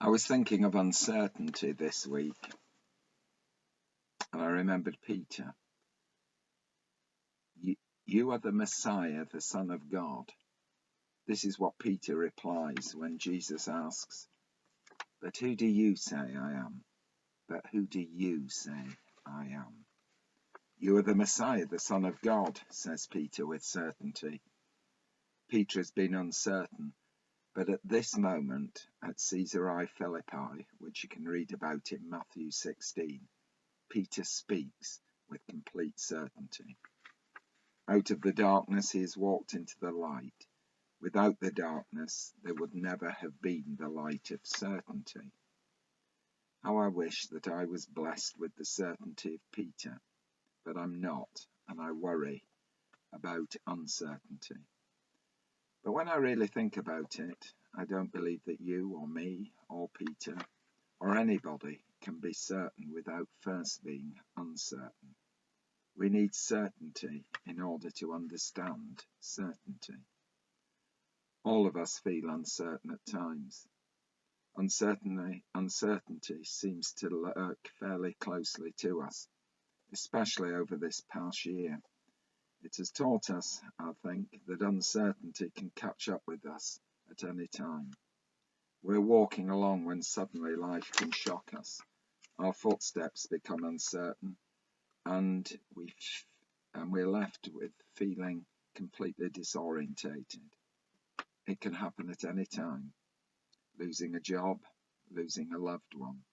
I was thinking of uncertainty this week, and I remembered Peter. You are the Messiah, the Son of God. This is what Peter replies when Jesus asks, "But who do you say I am? But who do you say I am?" "You are the Messiah, the Son of God," says Peter with certainty. Peter has been uncertain, but at this moment, at Caesarea Philippi, which you can read about in Matthew 16, Peter speaks with complete certainty. Out of the darkness he has walked into the light. Without the darkness, there would never have been the light of certainty. How I wish that I was blessed with the certainty of Peter, but I'm not, and I worry about uncertainty. But when I really think about it, I don't believe that you or me or Peter or anybody can be certain without first being uncertain. We need certainty in order to understand certainty. All of us feel uncertain at times. Uncertainty seems to lurk fairly closely to us, especially over this past year. It has taught us, I think, that uncertainty can catch up with us at any time. We're walking along when suddenly life can shock us. Our footsteps become uncertain, and we're left with feeling completely disorientated. It can happen at any time. Losing a job, losing a loved one,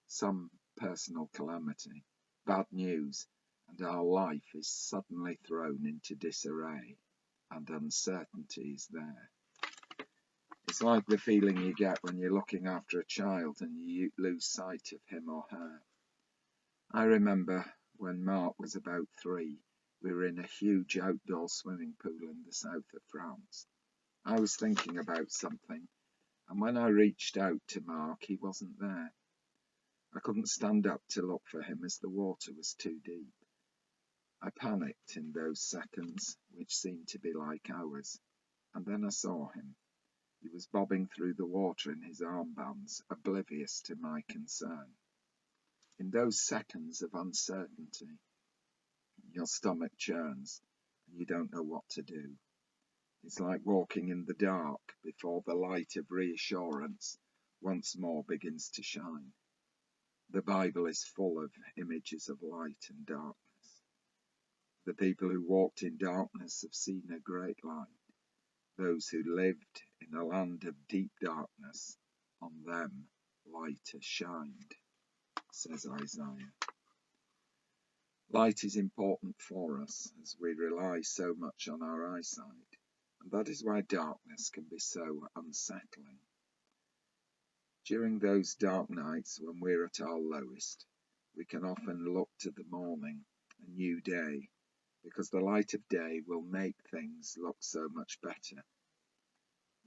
some personal calamity, bad news, and our life is suddenly thrown into disarray, and uncertainty is there. It's like the feeling you get when you're looking after a child and you lose sight of him or her. I remember when Mark was about 3, we were in a huge outdoor swimming pool in the south of France. I was thinking about something, and when I reached out to Mark, he wasn't there. I couldn't stand up to look for him as the water was too deep. I panicked in those seconds, which seemed to be like hours, and then I saw him. He was bobbing through the water in his armbands, oblivious to my concern. In those seconds of uncertainty, your stomach churns, and you don't know what to do. It's like walking in the dark before the light of reassurance once more begins to shine. The Bible is full of images of light and darkness. The people who walked in darkness have seen a great light. Those who lived in a land of deep darkness, on them light has shined, says Isaiah. Light is important for us as we rely so much on our eyesight, and that is why darkness can be so unsettling. During those dark nights when we're at our lowest, we can often look to the morning, a new day, because the light of day will make things look so much better.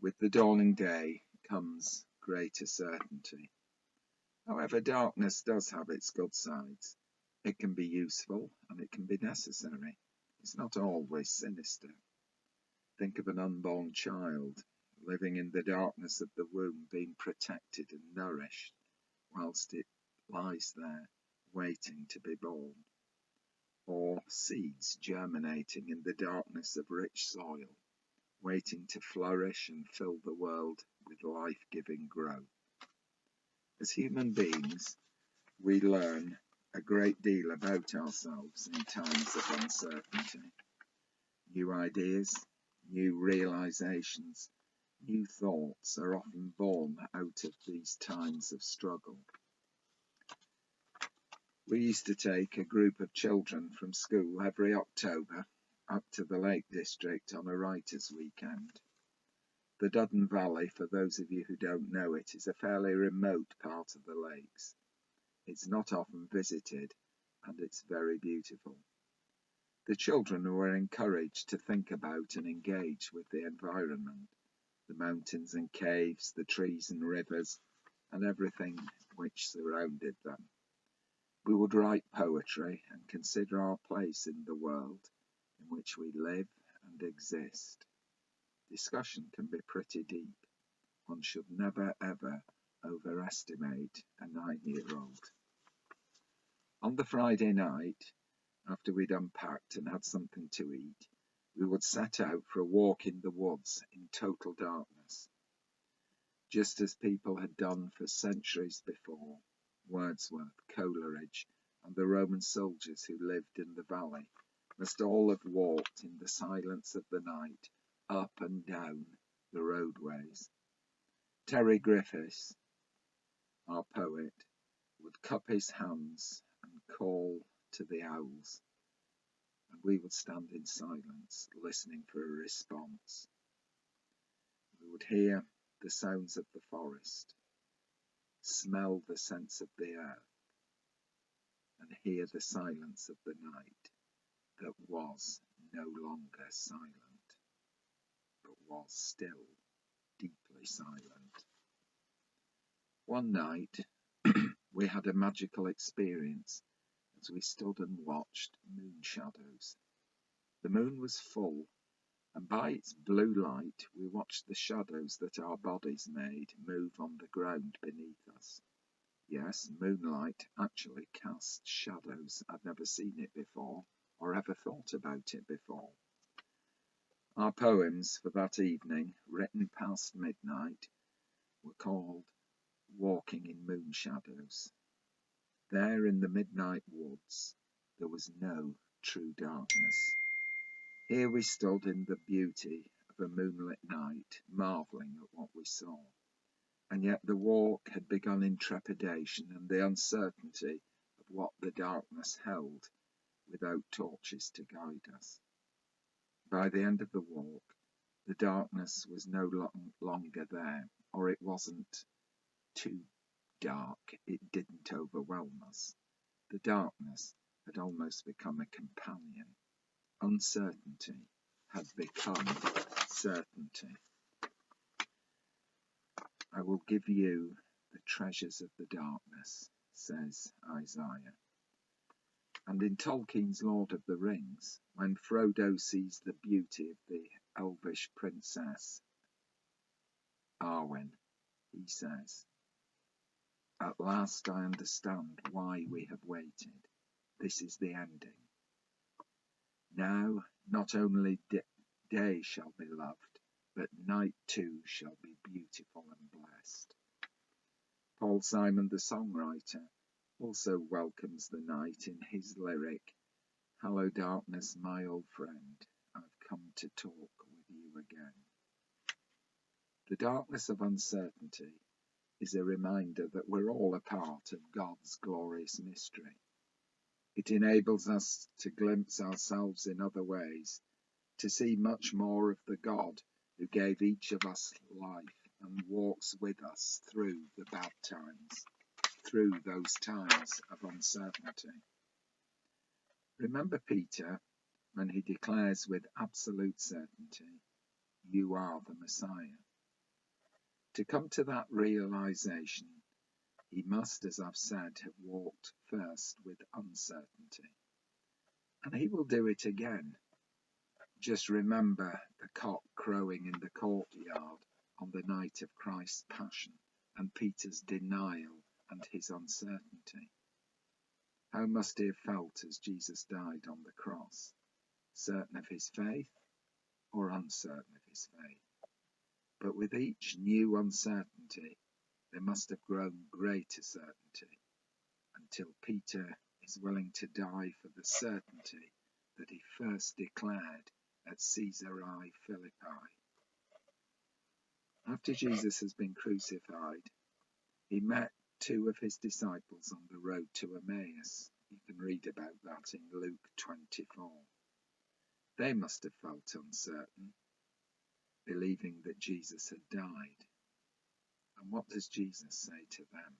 With the dawning day comes greater certainty. However, darkness does have its good sides. It can be useful and it can be necessary. It's not always sinister. Think of an unborn child living in the darkness of the womb, being protected and nourished whilst it lies there waiting to be born. Or seeds germinating in the darkness of rich soil, waiting to flourish and fill the world with life-giving growth. As human beings, we learn a great deal about ourselves in times of uncertainty. New ideas, new realizations, new thoughts are often born out of these times of struggle. We used to take a group of children from school every October up to the Lake District on a writer's weekend. The Duddon Valley, for those of you who don't know it, is a fairly remote part of the lakes. It's not often visited, and it's very beautiful. The children were encouraged to think about and engage with the environment, the mountains and caves, the trees and rivers, and everything which surrounded them. We would write poetry and consider our place in the world in which we live and exist. Discussion can be pretty deep. One should never ever overestimate a 9-year-old. On the Friday night, after we'd unpacked and had something to eat, we would set out for a walk in the woods in total darkness, just as people had done for centuries before. Wordsworth, Coleridge, and the Roman soldiers who lived in the valley must all have walked in the silence of the night up and down the roadways. Terry Griffiths, our poet, would cup his hands and call to the owls, and we would stand in silence, listening for a response. We would hear the sounds of the forest, smell the scents of the earth, and hear the silence of the night that was no longer silent, but was still deeply silent. One night, we had a magical experience as we stood and watched moon shadows. The moon was full, and by its blue light we watched the shadows that our bodies made move on the ground beneath us. Yes, moonlight actually casts shadows. I'd never seen it before, or ever thought about it before. Our poems for that evening, written past midnight, were called Walking in Moon Shadows. There in the midnight woods, there was no true darkness. Here we stood in the beauty of a moonlit night, marvelling at what we saw. And yet the walk had begun in trepidation and the uncertainty of what the darkness held, without torches to guide us. By the end of the walk, the darkness was no longer there, or it wasn't too dark, it didn't overwhelm us. The darkness had almost become a companion. Uncertainty had become certainty. I will give you the treasures of the darkness, says Isaiah. And in Tolkien's Lord of the Rings, when Frodo sees the beauty of the elvish princess Arwen, he says, "At last I understand why we have waited. This is the ending. Now not only day shall be loved, but night too shall be beautiful and blessed." Paul Simon, the songwriter, also welcomes the night in his lyric, "Hello darkness, my old friend, I've come to talk with you again." The darkness of uncertainty is a reminder that we're all a part of God's glorious mystery. It enables us to glimpse ourselves in other ways, to see much more of the God who gave each of us life and walks with us through the bad times, through those times of uncertainty. Remember Peter when he declares with absolute certainty, "You are the Messiah." To come to that realization, he must, as I've said, have walked first with uncertainty. And he will do it again. Just remember the cock crowing in the courtyard on the night of Christ's Passion and Peter's denial and his uncertainty. How must he have felt as Jesus died on the cross? Certain of his faith or uncertain of his faith? But with each new uncertainty, there must have grown greater certainty, until Peter is willing to die for the certainty that he first declared at Caesarea Philippi. After Jesus has been crucified, he met two of his disciples on the road to Emmaus. You can read about that in Luke 24. They must have felt uncertain, believing that Jesus had died. And what does Jesus say to them?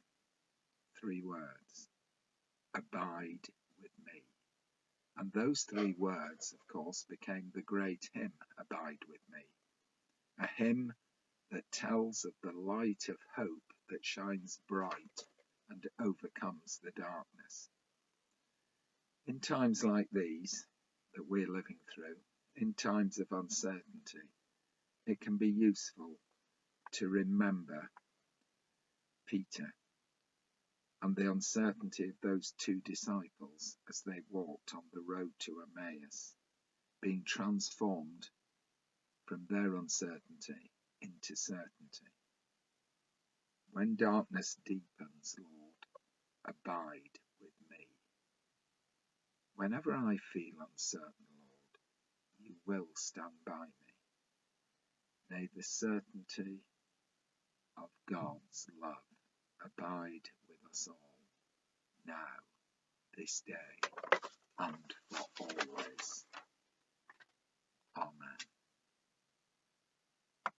3 words: abide with me. And those 3 words, of course, became the great hymn, Abide with Me. A hymn that tells of the light of hope that shines bright and overcomes the darkness. In times like these that we're living through, in times of uncertainty, it can be useful to remember Peter, and the uncertainty of those two disciples as they walked on the road to Emmaus, being transformed from their uncertainty into certainty. When darkness deepens, Lord, abide with me. Whenever I feel uncertain, Lord, you will stand by me. May the certainty of God's love abide with us all, now, this day, and for always. Amen.